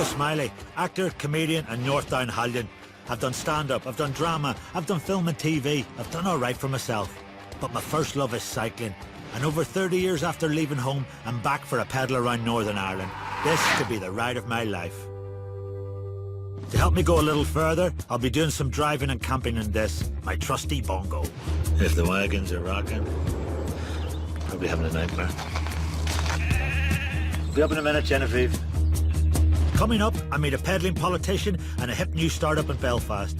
Smiley, actor, comedian and North Down Hallion. I've done stand-up, I've done drama, I've done film and TV. I've done all right for myself. But my first love is cycling. And over 30 years after leaving home, I'm back for a pedal around Northern Ireland. This could be the ride of my life. To help me go a little further, I'll be doing some driving and camping in this, my trusty bongo. If the wagons are rocking, probably having a nightmare. Be up in a minute, Genevieve. Coming up, I meet a peddling politician and a hip new startup in Belfast.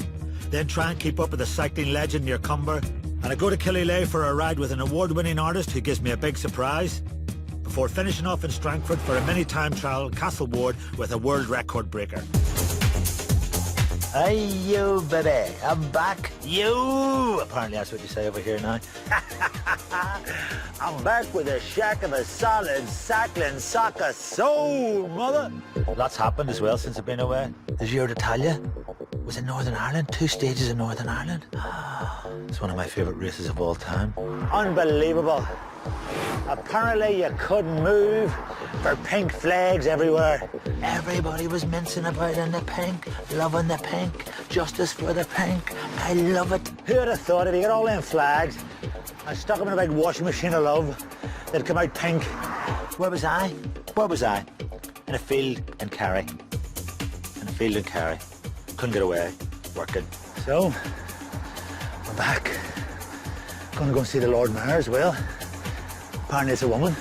Then try and keep up with a cycling legend near Cumber. And I go to Killyleagh for a ride with an award-winning artist who gives me a big surprise. Before finishing off in Strangford for a mini time trial Castle Ward with a world record breaker. Hey, you, baby. I'm back. You! Apparently that's what you say over here now. I'm back with a shack of a solid cycling soccer soul, mother. Lots happened as well since I've been away. The Giro d'Italia was in Northern Ireland. 2 stages in Northern Ireland. It's one of my favourite races of all time. Unbelievable. Apparently you couldn't move for pink flags everywhere. Everybody was mincing about in the pink, loving the pink, justice for the pink. I love it. Who would have thought if you got all them flags and stuck them in a big washing machine of love, they'd come out pink. Where was I? Where was I? In a field in Kerry. In a field in Kerry. Couldn't get away, working. So, we're back. Gonna go and see the Lord Mayor as well. Apparently it's a woman.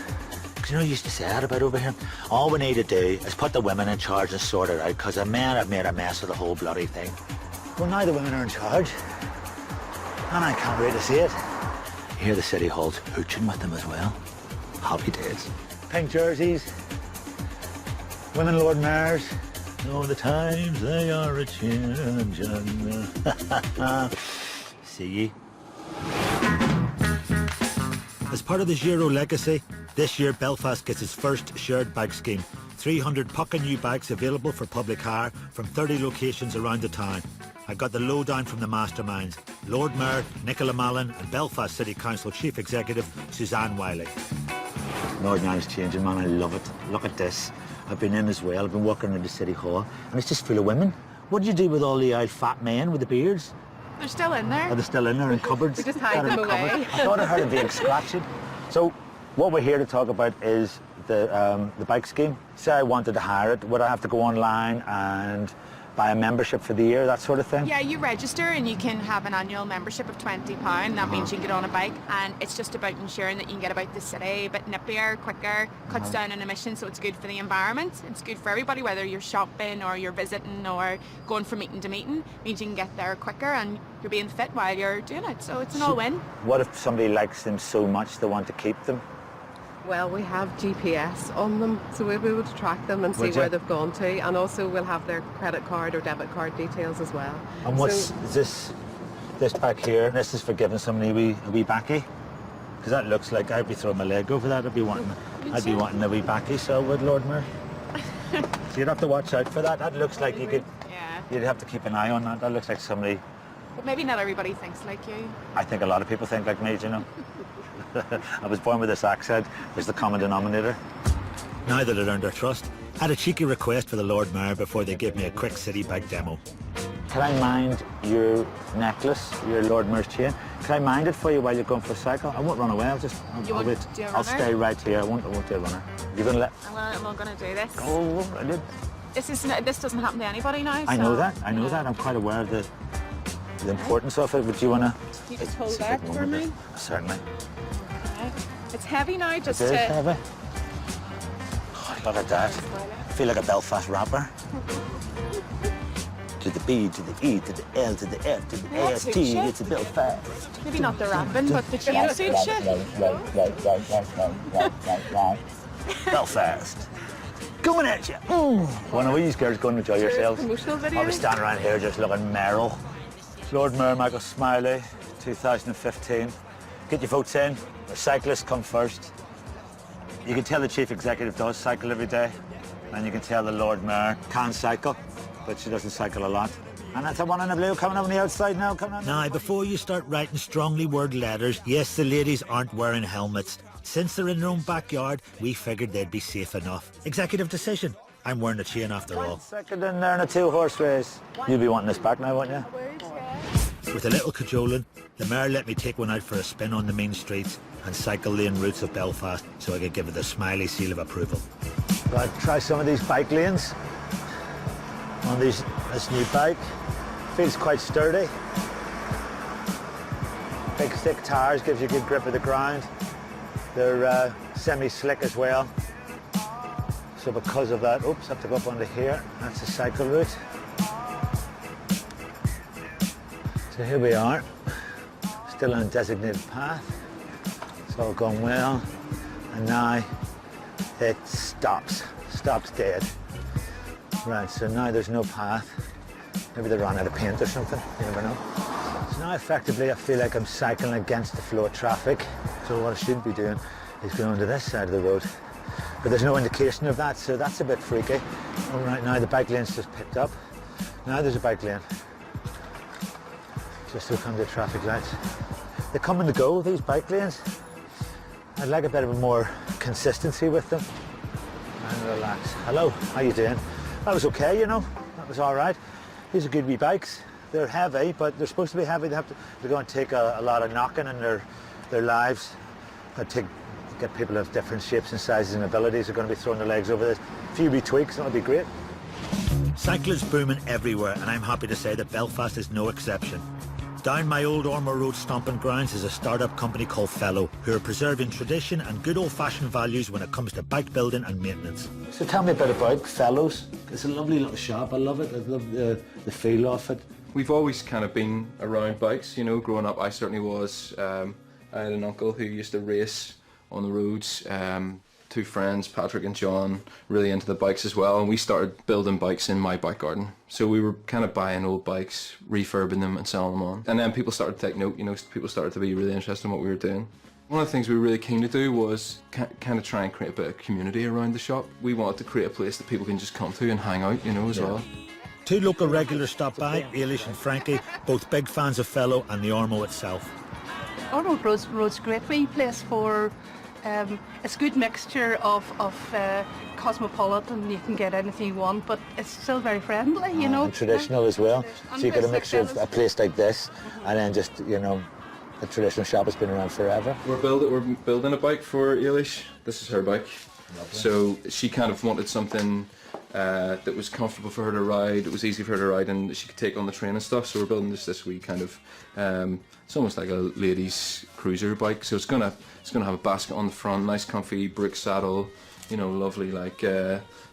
Because you know you used to say that about over here? All we need to do is put the women in charge and sort it out, because the men have made a mess of the whole bloody thing. Well, now the women are in charge. And I can't wait to see it. You hear the City Hall's hooching with them as well. Happy days. Pink jerseys. Women Lord Mayors. Oh, the times they are a-changin'. See ye. As part of the Giro legacy, this year Belfast gets its first shared bike scheme. 300 pucka new bikes available for public hire from 30 locations around the town. I got the lowdown from the masterminds, Lord Mayor Nicola Mallon and Belfast City Council Chief Executive Suzanne Wiley. Northern Ireland's changing, man. I love it. Look at this. I've been in as well. I've been walking around the City Hall and it's just full of women. What do you do with all the old fat men with the beards? They're still in there. Are they still in there in cupboards? We just hide them away. I thought I heard it being scratching. So what we're here to talk about is the bike scheme. Say I wanted to hire it, would I have to go online and buy a membership for the year, that sort of thing? Yeah, you register and you can have an annual membership of £20. That means you can get on a bike, and it's just about ensuring that you can get about the city a bit nippier, quicker, cuts down on emissions, so it's good for the environment. It's good for everybody, whether you're shopping or you're visiting or going from meeting to meeting. It means you can get there quicker and you're being fit while you're doing it, so it's an all-win. What if somebody likes them so much they want to keep them? Well, we have GPS on them, so we'll be able to track them and see where they've gone to, and also we'll have their credit card or debit card details as well. And what's is this back here? This is for giving somebody a wee backy? Because that looks like I'd be throwing my leg over that. I'd be wanting a wee backy, so would Lord Mayor. So you'd have to watch out for that. That looks like you could. Yeah. You'd have to keep an eye on that. That looks like somebody. But maybe not everybody thinks like you. I think a lot of people think like me, do you know? I was born with this accent. It's the common denominator. Now that I'd earned their trust, I had a cheeky request for the Lord Mayor before they gave me a quick city bike demo. Can I mind your necklace, your Lord Mayor's chain? Can I mind it for you while you're going for a cycle? I won't run away. I'll stay right here. I won't do a runner. You're gonna let? I'm not gonna do this. Oh, I did. This doesn't happen to anybody now. I know that. I know that. I'm quite aware of the importance of it. Would you wanna? Can you just hold that for me? Certainly. Okay. It's heavy now. Just it is to. Heavy. Oh, look at that. I feel like a Belfast rapper. To the B, to the E, to the L, to the F, to the AST, it's a Belfast. Maybe not the rapping, but the chain suits you. Belfast. Coming at you. One of you girls go and enjoy yourselves. I'll be standing around here just looking merrill. Lord Mayor Michael Smiley, 2015. Get your votes in. The cyclists come first. You can tell the Chief Executive does cycle every day, and you can tell the Lord Mayor can cycle, but she doesn't cycle a lot. And that's the one in the blue coming up on the outside now. Now, before you start writing strongly worded letters, yes, the ladies aren't wearing helmets. Since they're in their own backyard, we figured they'd be safe enough. Executive decision. I'm wearing a chain after all. Second in there in a 2-horse race. You'll be wanting this back now, won't you? With a little cajoling, the mare let me take one out for a spin on the main streets and cycle lane routes of Belfast so I could give it the Smiley seal of approval. Right, try some of these bike lanes on this new bike. Feels quite sturdy. Big thick tires gives you a good grip of the ground. They're semi-slick as well. So because of that, oops, I have to go up onto here. That's the cycle route. So here we are, still on a designated path. It's all going well. And now it stops dead. Right, so now there's no path. Maybe they ran out of paint or something, you never know. So now effectively I feel like I'm cycling against the flow of traffic. So what I should be doing is going onto this side of the road. But there's no indication of that, so that's a bit freaky. All right, now the bike lane's just picked up. Now there's a bike lane. Just to come to the traffic lights. They come and they go, these bike lanes. I'd like a bit of more consistency with them. And relax. Hello, how you doing? That was okay, you know. That was all right. These are good wee bikes. They're heavy, but they're supposed to be heavy. They're going to take a lot of knocking in their lives. Get people of different shapes and sizes and abilities are going to be throwing their legs over this. A few wee tweaks, that'll be great. Cyclists booming everywhere, and I'm happy to say that Belfast is no exception. Down my old Ormer Road stomping grounds is a start-up company called Fellow, who are preserving tradition and good old-fashioned values when it comes to bike building and maintenance. So tell me a bit about Fellows. It's a lovely little shop. I love it. I love the feel of it. We've always kind of been around bikes, you know. Growing up, I certainly was. I had an uncle who used to race on the roads. Two friends, Patrick and John, really into the bikes as well, and we started building bikes in my bike garden. So we were kind of buying old bikes, refurbing them and selling them on. And then people started to take note, you know, people started to be really interested in what we were doing. One of the things we were really keen to do was kind of try and create a bit of community around the shop. We wanted to create a place that people can just come to and hang out, you know, as well. Two local regulars stopped by, Ailish and Frankie, both big fans of Fellow and the Ormo itself. Ormo Road's a great wee place for it's a good mixture of cosmopolitan, you can get anything you want, but it's still very friendly, you know. And traditional as well. So you get a mixture of a place like this and then just, you know, the traditional shop has been around forever. We're building a bike for Ailish. This is her bike. Lovely. So she kind of wanted something that was comfortable for her to ride, it was easy for her to ride and she could take on the train and stuff, so we're building this wee kind of, it's almost like a ladies cruiser bike, so it's gonna have a basket on the front, nice comfy brick saddle, you know, lovely like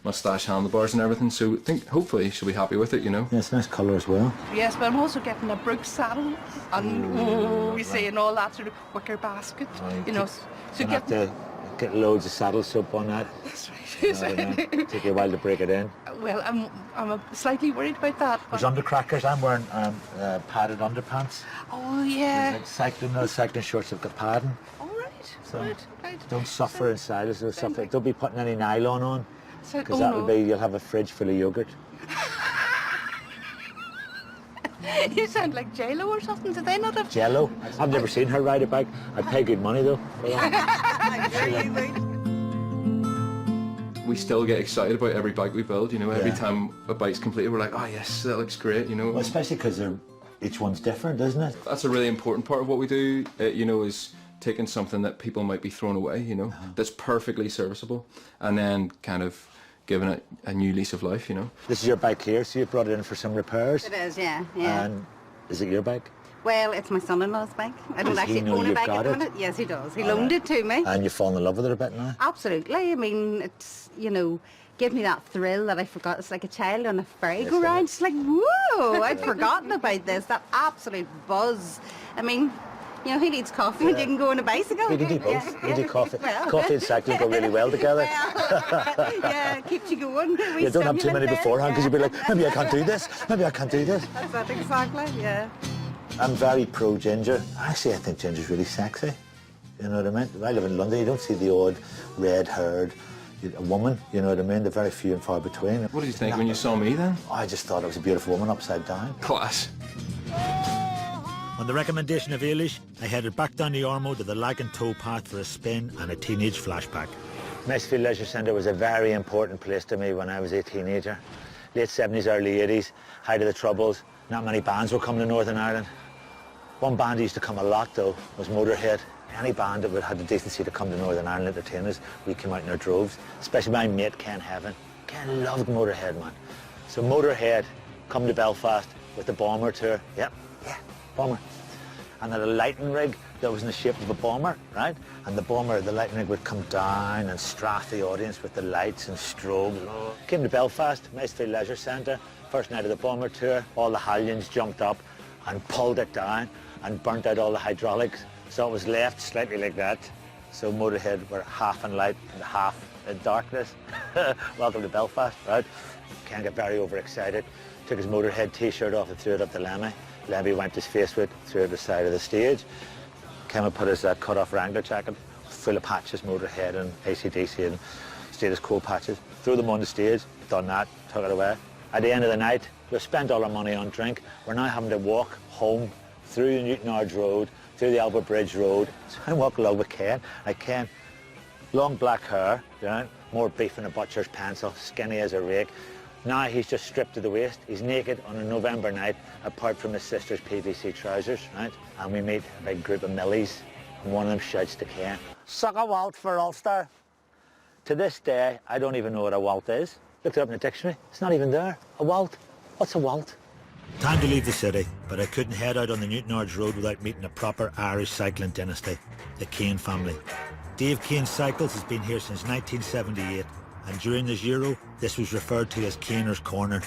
moustache handlebars and everything, so I think hopefully she'll be happy with it, you know. Yeah, it's a nice colour as well. Yes, but I'm also getting a brick saddle and you see, and all that sort of wicker basket, you know, so get loads of saddle soap on that. That's right. Take you a while to break it in. Well, I'm slightly worried about that. There's undercrackers. I'm wearing padded underpants. Oh yeah. Like cycling shorts have got padding. All right. So right. don't suffer in silence. Don't be putting any nylon on, So, because that'll be, you'll have a fridge full of yogurt. You sound like J-Lo or something. Do they not have Jello? I've never seen her ride a bike. I pay good money though. We still get excited about every bike we build, you know, every time a bike's completed we're like, oh yes, that looks great, you know. Well, especially because each one's different, isn't it? That's a really important part of what we do, you know, is taking something that people might be throwing away, you know, that's perfectly serviceable, and then kind of giving it a new lease of life, you know. This is your bike here, so you brought it in for some repairs. It is, yeah. And is it your bike? Well, it's my son-in-law's bike. I don't Does he actually know own a you've bike got at the it? minute. Yes, he does. He loaned it to me. And you've fallen in love with it a bit now? Absolutely. I mean, it's, you know, give me that thrill that I forgot. It's like a child on a merry-go-round. It's like, whoa, I'd forgotten about this. That absolute buzz. I mean, you know, who needs coffee when you can go on a bicycle? You can do both. You do coffee. Well. Coffee and cycling go really well together. Well, yeah, keeps you going. You don't have too many beforehand because you'll be like, maybe I can't do this. Maybe I can't do this. That's it, exactly, yeah. I'm very pro-ginger. Actually, I think ginger's really sexy. You know what I mean? I live in London. You don't see the odd red-haired woman. You know what I mean? They're very few and far between. What did you think when you saw me then? I just thought I was a beautiful woman upside down. Class. On the recommendation of Ailish, I headed back down the Ormo to the Lag and Tow path for a spin and a teenage flashback. Macefield Leisure Centre was a very important place to me when I was a teenager. Late 70s, early 80s, height of the Troubles. Not many bands were coming to Northern Ireland. One band that used to come a lot though was Motorhead. Any band that had the decency to come to Northern Ireland and entertain us, we came out in our droves. Especially my mate Ken Heaven. Ken loved Motorhead, man. So Motorhead come to Belfast with the Bomber tour. Yep, yeah, Bomber. And had a lighting rig that was in the shape of a bomber, right? And the bomber, the lighting rig would come down and strafe the audience with the lights and strobes. Came to Belfast, Macefield Leisure Centre, first night of the Bomber tour. All the hallions jumped up and pulled it down and burnt out all the hydraulics. So it was left slightly like that. So Motorhead were half in light and half in darkness. Welcome to Belfast, right? Ken got very overexcited. Took his Motorhead t-shirt off and threw it up the Lemmy. Lemmy wiped his face with it, threw it at the side of the stage. Ken put his cut-off Wrangler jacket full of patches, Motorhead and AC/DC and status quo patches. Threw them on the stage, done that, took it away. At the end of the night, we've spent all our money on drink. We're now having to walk home through the Newton Ards Road, through the Albert Bridge Road. So I walk along with Ken. Ken, long black hair, right? More beef than a butcher's pencil, skinny as a rake. Now he's just stripped to the waist. He's naked on a November night, apart from his sister's PVC trousers, right? And we meet a big group of millies, and one of them shouts to Ken, "Suck a walt for Ulster." To this day, I don't even know what a walt is. Looked it up in the dictionary. It's not even there. A walt? What's a walt? Time to leave the city, but I couldn't head out on the Newton Ards Road without meeting a proper Irish cycling dynasty, the Kane family. Dave Kane Cycles has been here since 1978. And during this Euro, this was referred to as Kaner's Corner.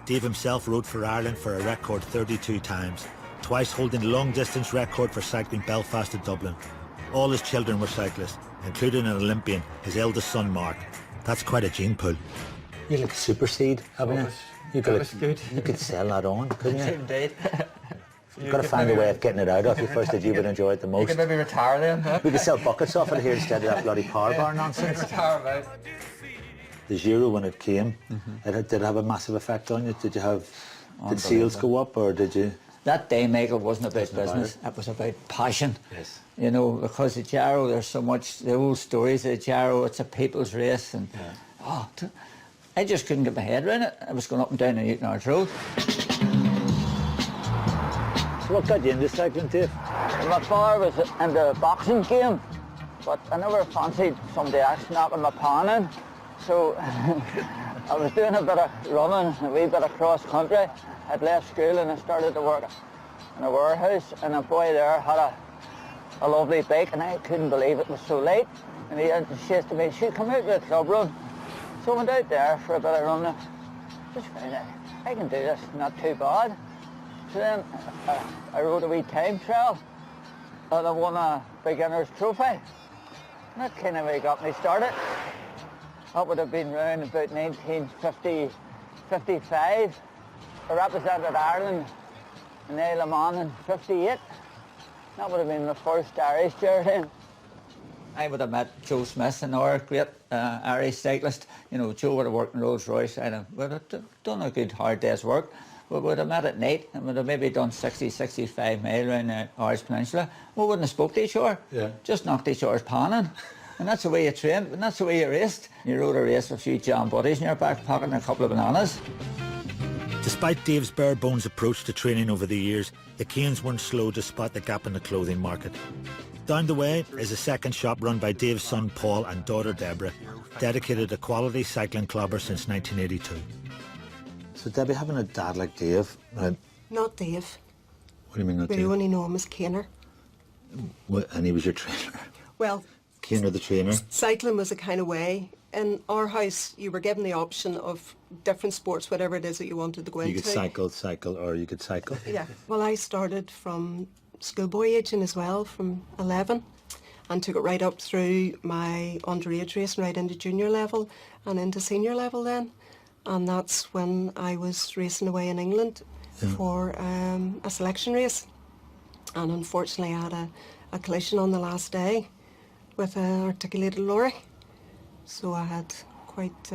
Dave himself rode for Ireland for a record 32 times, twice holding the long-distance record for cycling Belfast to Dublin. All his children were cyclists, including an Olympian, his eldest son Mark. That's quite a gene pool. You look super seed, haven't you? You could sell that on, couldn't you? Indeed. You've got to find a way of getting it out of you first that you would enjoy it the most. You could maybe retire then, huh? We could sell buckets off it here instead of that bloody power bar nonsense. Retire, right? The Euro, when it came, did it have a massive effect on you? Did sales go up, or did you? That day, Michael, wasn't about business. It was about passion. Yes. You know, because the Giro, there's so much, the old stories of the Giro, it's a people's race. And I just couldn't get my head around it. I was going up and down the Newton Ards Road. So what got you into cycling, Dave? My father was in the boxing game, but I never fancied somebody else knocking my pan in. So I was doing a bit of running, a wee bit of cross-country. I'd left school and I started to work in a warehouse, and a boy there had a lovely bike, and I couldn't believe it was so late. And he says to me, "Should come out to the club run." So I went out there for a bit of running. Just found out, I can do this, not too bad. So then I rode a wee time trial, and I won a beginner's trophy. And that kind of got me started. That would have been around about 1955. I represented Ireland in the Isle of Man in 58. That would have been my first Irish jersey. I would have met Joe Smith, another great Irish cyclist. You know, Joe would have worked in Rolls Royce and would have done a good hard day's work. We would have met at night and would have maybe done 60, 65 miles around the Irish Peninsula. We wouldn't have spoke to each other. Yeah. Just knocked each other's pan in. And that's the way you trained, and that's the way you raced. You rode a race with a few jam buddies in your back pocket and a couple of bananas. Despite Dave's bare-bones approach to training over the years, the Kanes weren't slow to spot the gap in the clothing market. Down the way is a second shop run by Dave's son Paul and daughter Deborah, dedicated to quality cycling clobber since 1982. So Debbie, having a dad like Dave... Not Dave. What do you mean not Dave? We only know him as Kaner. And he was your trainer? Well... Kaner the trainer? Cycling was a kind of way. In our house, you were given the option of different sports, whatever it is that you wanted to go into. You could cycle, or you could cycle? Yeah. Well, I started from schoolboy aging as well, from 11, and took it right up through my underage racing, right into junior level and into senior level then. And that's when I was racing away in England for a selection race. And unfortunately I had a collision on the last day with an articulated lorry. So I had quite